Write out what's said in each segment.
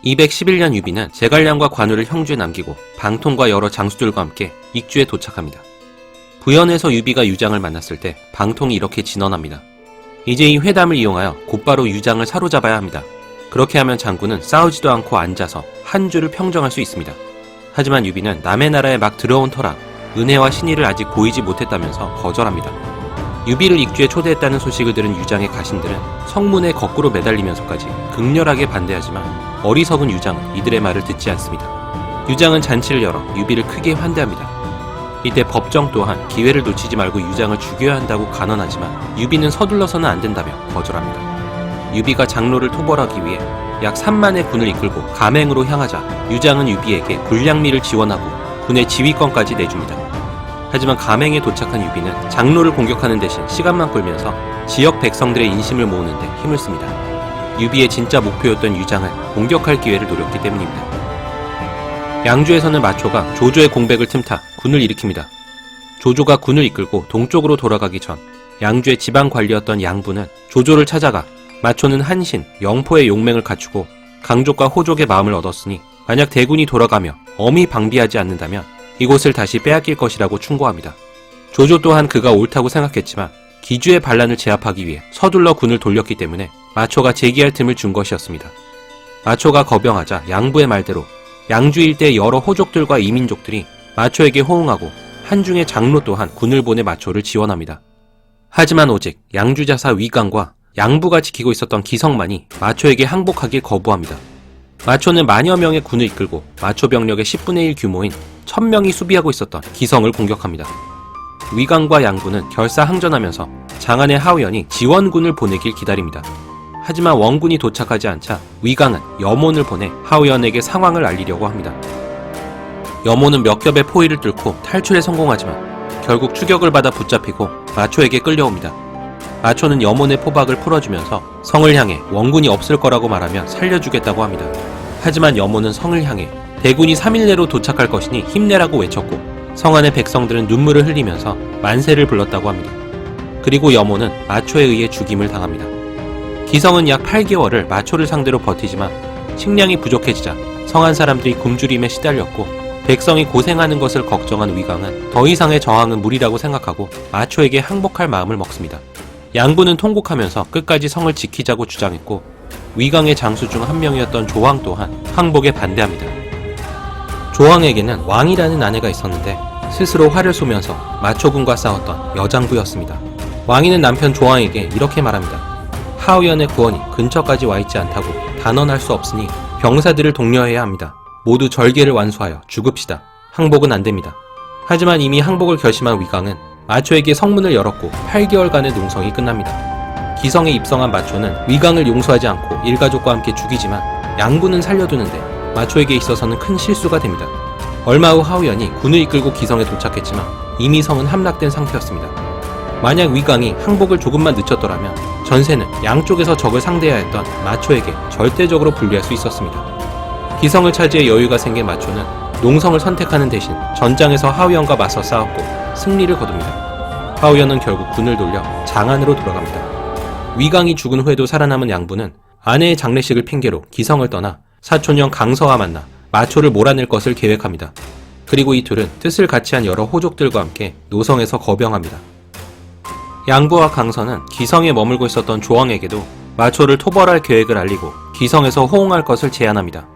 211년 유비는 제갈량과 관우를 형주에 남기고 방통과 여러 장수들과 함께 익주에 도착합니다. 부연에서 유비가 유장을 만났을 때 방통이 이렇게 진언합니다. 이제 이 회담을 이용하여 곧바로 유장을 사로잡아야 합니다. 그렇게 하면 장군은 싸우지도 않고 앉아서 한주를 평정할 수 있습니다. 하지만 유비는 남의 나라에 막 들어온 터라 은혜와 신의를 아직 보이지 못했다면서 거절합니다. 유비를 익주에 초대했다는 소식을 들은 유장의 가신들은 성문에 거꾸로 매달리면서까지 극렬하게 반대하지만 어리석은 유장은 이들의 말을 듣지 않습니다. 유장은 잔치를 열어 유비를 크게 환대합니다. 이때 법정 또한 기회를 놓치지 말고 유장을 죽여야 한다고 간언하지만 유비는 서둘러서는 안 된다며 거절합니다. 유비가 장로를 토벌하기 위해 약 3만의 군을 이끌고 감행으로 향하자 유장은 유비에게 군량미를 지원하고 군의 지휘권까지 내줍니다. 하지만 감행에 도착한 유비는 장로를 공격하는 대신 시간만 끌면서 지역 백성들의 인심을 모으는 데 힘을 씁니다. 유비의 진짜 목표였던 유장을 공격할 기회를 노렸기 때문입니다. 양주에서는 마초가 조조의 공백을 틈타 군을 일으킵니다. 조조가 군을 이끌고 동쪽으로 돌아가기 전 양주의 지방 관리였던 양부는 조조를 찾아가 마초는 한신, 영포의 용맹을 갖추고 강족과 호족의 마음을 얻었으니 만약 대군이 돌아가며 엄히 방비하지 않는다면 이곳을 다시 빼앗길 것이라고 충고합니다. 조조 또한 그가 옳다고 생각했지만 기주의 반란을 제압하기 위해 서둘러 군을 돌렸기 때문에 마초가 제기할 틈을 준 것이었습니다. 마초가 거병하자 양부의 말대로 양주 일대의 여러 호족들과 이민족들이 마초에게 호응하고 한중의 장로 또한 군을 보내 마초를 지원합니다. 하지만 오직 양주자사 위강과 양부가 지키고 있었던 기성만이 마초에게 항복하길 거부합니다. 마초는 만여 명의 군을 이끌고 마초 병력의 10분의 1 규모인 1000명이 수비하고 있었던 기성을 공격합니다. 위강과 양부는 결사항전하면서 장안의 하우연이 지원군을 보내길 기다립니다. 하지만 원군이 도착하지 않자 위강은 염온을 보내 하우연에게 상황을 알리려고 합니다. 염온은 몇 겹의 포위를 뚫고 탈출에 성공하지만 결국 추격을 받아 붙잡히고 마초에게 끌려옵니다. 마초는 염온의 포박을 풀어주면서 성을 향해 원군이 없을 거라고 말하며 살려주겠다고 합니다. 하지만 염온은 성을 향해 대군이 3일 내로 도착할 것이니 힘내라고 외쳤고 성 안의 백성들은 눈물을 흘리면서 만세를 불렀다고 합니다. 그리고 염온은 마초에 의해 죽임을 당합니다. 기성은 약 8개월을 마초를 상대로 버티지만 식량이 부족해지자 성안 사람들이 굶주림에 시달렸고 백성이 고생하는 것을 걱정한 위강은 더 이상의 저항은 무리라고 생각하고 마초에게 항복할 마음을 먹습니다. 양부는 통곡하면서 끝까지 성을 지키자고 주장했고 위강의 장수 중 한 명이었던 조황 또한 항복에 반대합니다. 조황에게는 왕이라는 아내가 있었는데 스스로 화를 쏘면서 마초군과 싸웠던 여장부였습니다. 왕이는 남편 조황에게 이렇게 말합니다. 하우연의 구원이 근처까지 와 있지 않다고 단언할 수 없으니 병사들을 독려해야 합니다. 모두 절개를 완수하여 죽읍시다. 항복은 안 됩니다. 하지만 이미 항복을 결심한 위강은 마초에게 성문을 열었고 8개월간의 농성이 끝납니다. 기성에 입성한 마초는 위강을 용서하지 않고 일가족과 함께 죽이지만 양부는 살려두는데 마초에게 있어서는 큰 실수가 됩니다. 얼마 후 하우연이 군을 이끌고 기성에 도착했지만 이미 성은 함락된 상태였습니다. 만약 위강이 항복을 조금만 늦췄더라면 전세는 양쪽에서 적을 상대해야 했던 마초에게 절대적으로 불리할 수 있었습니다. 기성을 차지해 여유가 생긴 마초는 농성을 선택하는 대신 전장에서 하우연과 맞서 싸웠고 승리를 거둡니다. 하우연은 결국 군을 돌려 장안으로 돌아갑니다. 위강이 죽은 후에도 살아남은 양부는 아내의 장례식을 핑계로 기성을 떠나 사촌형 강서와 만나 마초를 몰아낼 것을 계획합니다. 그리고 이 둘은 뜻을 같이 한 여러 호족들과 함께 노성에서 거병합니다. 양부와 강서는 기성에 머물고 있었던 조왕에게도 마초를 토벌할 계획을 알리고 기성에서 호응할 것을 제안합니다.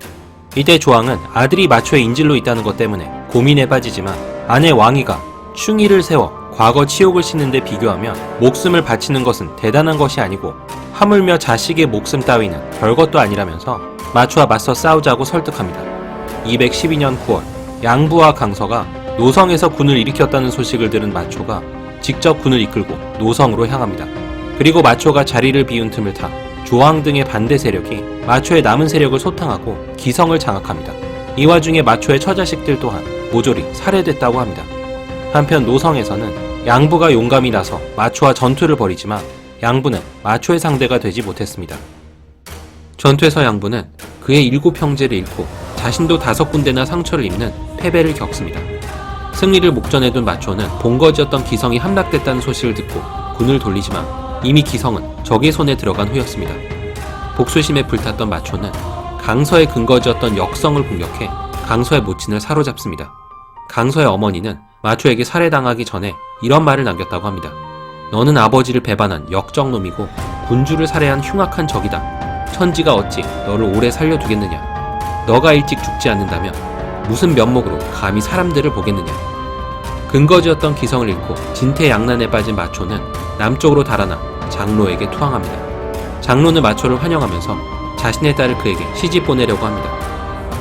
이때 조왕은 아들이 마초의 인질로 있다는 것 때문에 고민에 빠지지만 아내 왕이가 충의를 세워 과거 치욕을 씻는 데 비교하면 목숨을 바치는 것은 대단한 것이 아니고 하물며 자식의 목숨 따위는 별것도 아니라면서 마초와 맞서 싸우자고 설득합니다. 212년 9월 양부와 강서가 노성에서 군을 일으켰다는 소식을 들은 마초가 직접 군을 이끌고 노성으로 향합니다. 그리고 마초가 자리를 비운 틈을 타 조왕 등의 반대 세력이 마초의 남은 세력을 소탕하고 기성을 장악합니다. 이 와중에 마초의 처자식들 또한 모조리 살해됐다고 합니다. 한편 노성에서는 양부가 용감히 나서 마초와 전투를 벌이지만 양부는 마초의 상대가 되지 못했습니다. 전투에서 양부는 그의 7형제를 잃고 자신도 5군데나 상처를 입는 패배를 겪습니다. 승리를 목전에 둔 마초는 본거지였던 기성이 함락됐다는 소식을 듣고 군을 돌리지만 이미 기성은 적의 손에 들어간 후였습니다. 복수심에 불탔던 마초는 강서의 근거지였던 역성을 공격해 강서의 모친을 사로잡습니다. 강서의 어머니는 마초에게 살해당하기 전에 이런 말을 남겼다고 합니다. 너는 아버지를 배반한 역적놈이고 군주를 살해한 흉악한 적이다. 천지가 어찌 너를 오래 살려두겠느냐. 너가 일찍 죽지 않는다면 무슨 면목으로 감히 사람들을 보겠느냐. 근거지였던 기성을 잃고 진퇴양난에 빠진 마초는 남쪽으로 달아나 장로에게 투항합니다. 장로는 마초를 환영하면서 자신의 딸을 그에게 시집 보내려고 합니다.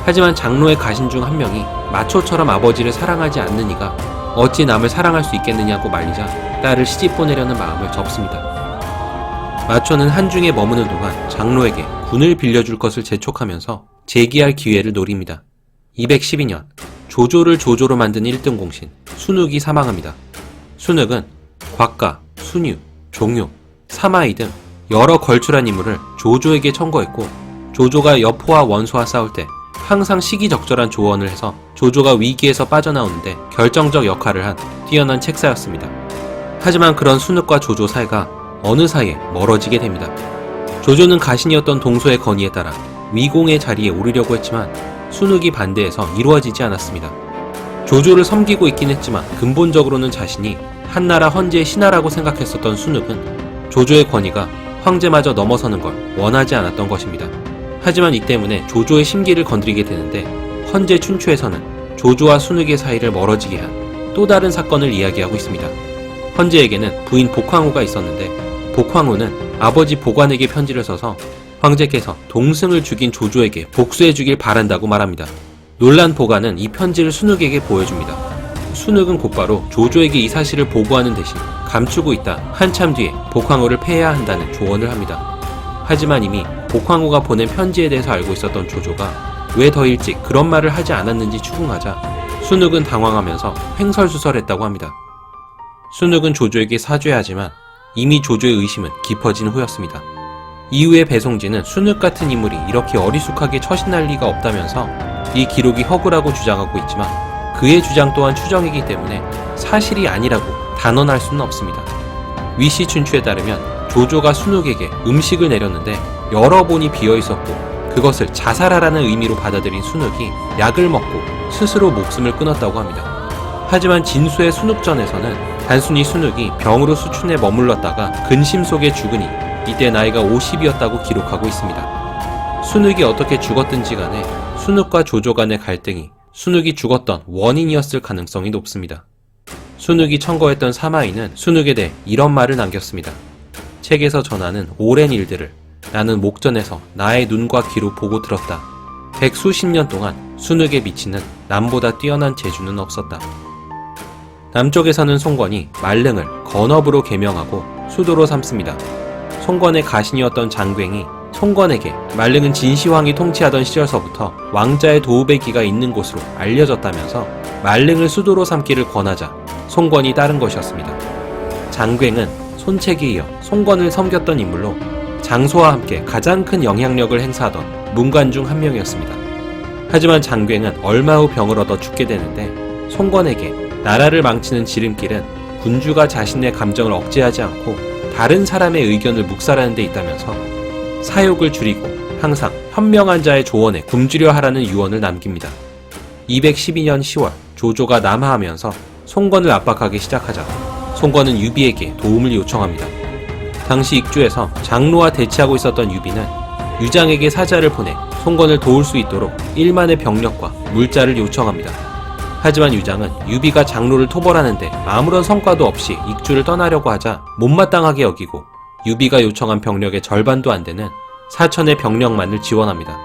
하지만 장로의 가신 중 한 명이 마초처럼 아버지를 사랑하지 않는 이가 어찌 남을 사랑할 수 있겠느냐고 말리자 딸을 시집 보내려는 마음을 접습니다. 마초는 한중에 머무는 동안 장로에게 군을 빌려줄 것을 재촉하면서 재기할 기회를 노립니다. 212년 조조를 조조로 만든 1등 공신 순욱이 사망합니다. 순욱은 곽가, 순유, 종유, 사마이 등 여러 걸출한 인물을 조조에게 청거했고 조조가 여포와 원소와 싸울 때 항상 시기적절한 조언을 해서 조조가 위기에서 빠져나오는데 결정적 역할을 한 뛰어난 책사였습니다. 하지만 그런 순욱과 조조 사이가 어느 사이에 멀어지게 됩니다. 조조는 가신이었던 동소의 건의에 따라 위공의 자리에 오르려고 했지만 순욱이 반대해서 이루어지지 않았습니다. 조조를 섬기고 있긴 했지만 근본적으로는 자신이 한나라 헌제의 신하라고 생각했었던 순욱은 조조의 권위가 황제마저 넘어서는 걸 원하지 않았던 것입니다. 하지만 이 때문에 조조의 심기를 건드리게 되는데 헌제 춘추에서는 조조와 순욱의 사이를 멀어지게 한 또 다른 사건을 이야기하고 있습니다. 헌제에게는 부인 복황후가 있었는데 복황후는 아버지 보관에게 편지를 써서 황제께서 동승을 죽인 조조에게 복수해주길 바란다고 말합니다. 놀란 보관은 이 편지를 순욱에게 보여줍니다. 순욱은 곧바로 조조에게 이 사실을 보고하는 대신 감추고 있다 한참 뒤에 복황후를 폐해야 한다는 조언을 합니다. 하지만 이미 복황후가 보낸 편지에 대해서 알고 있었던 조조가 왜 더 일찍 그런 말을 하지 않았는지 추궁하자 순욱은 당황하면서 횡설수설했다고 합니다. 순욱은 조조에게 사죄하지만 이미 조조의 의심은 깊어진 후였습니다. 이후에 배송진은 순욱 같은 인물이 이렇게 어리숙하게 처신할 리가 없다면서 이 기록이 허구라고 주장하고 있지만 그의 주장 또한 추정이기 때문에 사실이 아니라고 단언할 수는 없습니다. 위시 춘추에 따르면 조조가 순욱에게 음식을 내렸는데 여러 본이 비어있었고 그것을 자살하라는 의미로 받아들인 순욱이 약을 먹고 스스로 목숨을 끊었다고 합니다. 하지만 진수의 순욱전에서는 단순히 순욱이 병으로 수춘에 머물렀다가 근심 속에 죽으니 이때 나이가 50이었다고 기록하고 있습니다. 순욱이 어떻게 죽었든지 간에 순욱과 조조 간의 갈등이 순욱이 죽었던 원인이었을 가능성이 높습니다. 순욱이 청거했던 사마이는 순욱에 대해 이런 말을 남겼습니다. 책에서 전하는 오랜 일들을 나는 목전에서 나의 눈과 귀로 보고 들었다. 백수십 년 동안 순욱에 미치는 남보다 뛰어난 재주는 없었다. 남쪽에서는 송건이 말릉을 건업으로 개명하고 수도로 삼습니다. 송건의 가신이었던 장괭이 송건에게 말릉은 진시황이 통치하던 시절서부터 왕자의 도읍의 기가 있는 곳으로 알려졌다면서 말릉을 수도로 삼기를 권하자 송건이 따른 것이었습니다. 장괭은 손책에 이어 송건을 섬겼던 인물로 장소와 함께 가장 큰 영향력을 행사하던 문관 중 한 명이었습니다. 하지만 장괭은 얼마 후 병을 얻어 죽게 되는데 송건에게 나라를 망치는 지름길은 군주가 자신의 감정을 억제하지 않고 다른 사람의 의견을 묵살하는 데 있다면서 사욕을 줄이고 항상 현명한 자의 조언에 굶주려 하라는 유언을 남깁니다. 212년 10월 조조가 남하하면서 송건을 압박하기 시작하자 송건은 유비에게 도움을 요청합니다. 당시 익주에서 장로와 대치하고 있었던 유비는 유장에게 사자를 보내 송건을 도울 수 있도록 1만의 병력과 물자를 요청합니다. 하지만 유장은 유비가 장로를 토벌하는데 아무런 성과도 없이 익주를 떠나려고 하자 못마땅하게 여기고 유비가 요청한 병력의 절반도 안 되는 4천의 병력만을 지원합니다.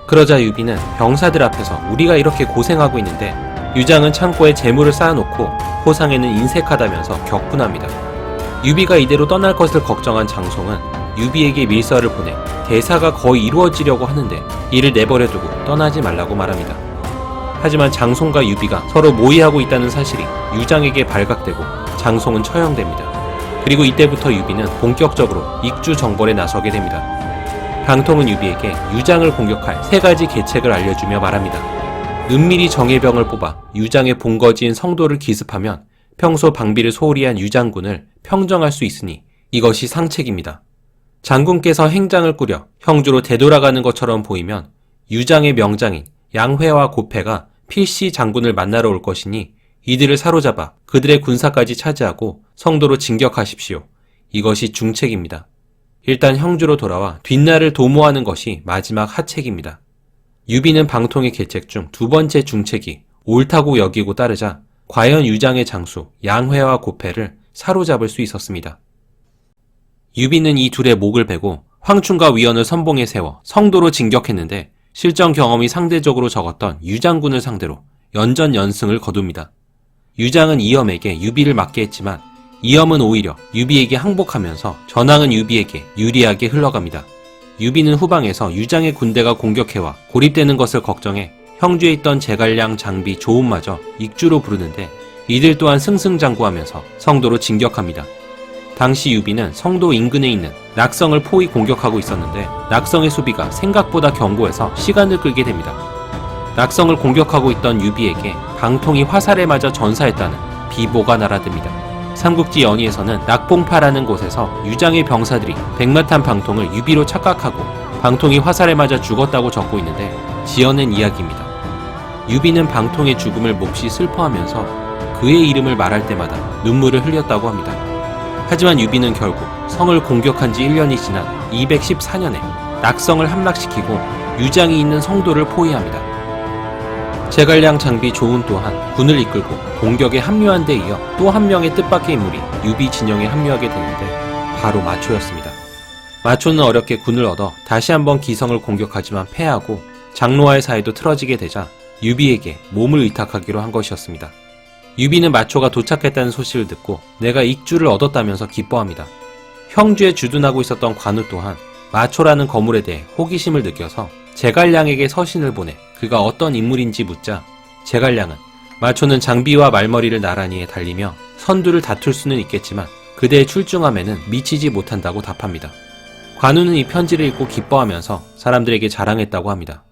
그러자 유비는 병사들 앞에서 우리가 이렇게 고생하고 있는데 유장은 창고에 재물을 쌓아놓고 호상에는 인색하다면서 격분합니다. 유비가 이대로 떠날 것을 걱정한 장송은 유비에게 밀서를 보내 대사가 거의 이루어지려고 하는데 이를 내버려두고 떠나지 말라고 말합니다. 하지만 장송과 유비가 서로 모의하고 있다는 사실이 유장에게 발각되고 장송은 처형됩니다. 그리고 이때부터 유비는 본격적으로 익주 정벌에 나서게 됩니다. 방통은 유비에게 유장을 공격할 3가지 계책을 알려주며 말합니다. 은밀히 정예병을 뽑아 유장의 본거지인 성도를 기습하면 평소 방비를 소홀히 한 유장군을 평정할 수 있으니 이것이 상책입니다. 장군께서 행장을 꾸려 형주로 되돌아가는 것처럼 보이면 유장의 명장인 양회와 고패가 필시 장군을 만나러 올 것이니 이들을 사로잡아 그들의 군사까지 차지하고 성도로 진격하십시오. 이것이 중책입니다. 일단 형주로 돌아와 뒷날을 도모하는 것이 마지막 하책입니다. 유비는 방통의 계책 중 두 번째 중책이 옳다고 여기고 따르자 과연 유장의 장수 양회와 고패를 사로잡을 수 있었습니다. 유비는 이 둘의 목을 베고 황충과 위원을 선봉에 세워 성도로 진격했는데 실전 경험이 상대적으로 적었던 유장군을 상대로 연전연승을 거둡니다. 유장은 이염에게 유비를 맞게 했지만 이염은 오히려 유비에게 항복하면서 전황은 유비에게 유리하게 흘러갑니다. 유비는 후방에서 유장의 군대가 공격해와 고립되는 것을 걱정해 형주에 있던 제갈량 장비 조은마저 익주로 부르는데 이들 또한 승승장구하면서 성도로 진격합니다. 당시 유비는 성도 인근에 있는 낙성을 포위 공격하고 있었는데 낙성의 수비가 생각보다 견고해서 시간을 끌게 됩니다. 낙성을 공격하고 있던 유비에게 방통이 화살에 맞아 전사했다는 비보가 날아듭니다. 삼국지 연의에서는 낙봉파라는 곳에서 유장의 병사들이 백마탄 방통을 유비로 착각하고 방통이 화살에 맞아 죽었다고 적고 있는데 지어낸 이야기입니다. 유비는 방통의 죽음을 몹시 슬퍼하면서 그의 이름을 말할 때마다 눈물을 흘렸다고 합니다. 하지만 유비는 결국 성을 공격한 지 1년이 지난 214년에 낙성을 함락시키고 유장이 있는 성도를 포위합니다. 제갈량 장비 조은 또한 군을 이끌고 공격에 합류한 데 이어 또 한 명의 뜻밖의 인물이 유비 진영에 합류하게 되는데 바로 마초였습니다. 마초는 어렵게 군을 얻어 다시 한번 기성을 공격하지만 패하고 장로와의 사이도 틀어지게 되자 유비에게 몸을 의탁하기로 한 것이었습니다. 유비는 마초가 도착했다는 소식을 듣고 내가 익주를 얻었다면서 기뻐합니다. 형주에 주둔하고 있었던 관우 또한 마초라는 거물에 대해 호기심을 느껴서 제갈량에게 서신을 보내 그가 어떤 인물인지 묻자 제갈량은 마초는 장비와 말머리를 나란히 해 달리며 선두를 다툴 수는 있겠지만 그대의 출중함에는 미치지 못한다고 답합니다. 관우는 이 편지를 읽고 기뻐하면서 사람들에게 자랑했다고 합니다.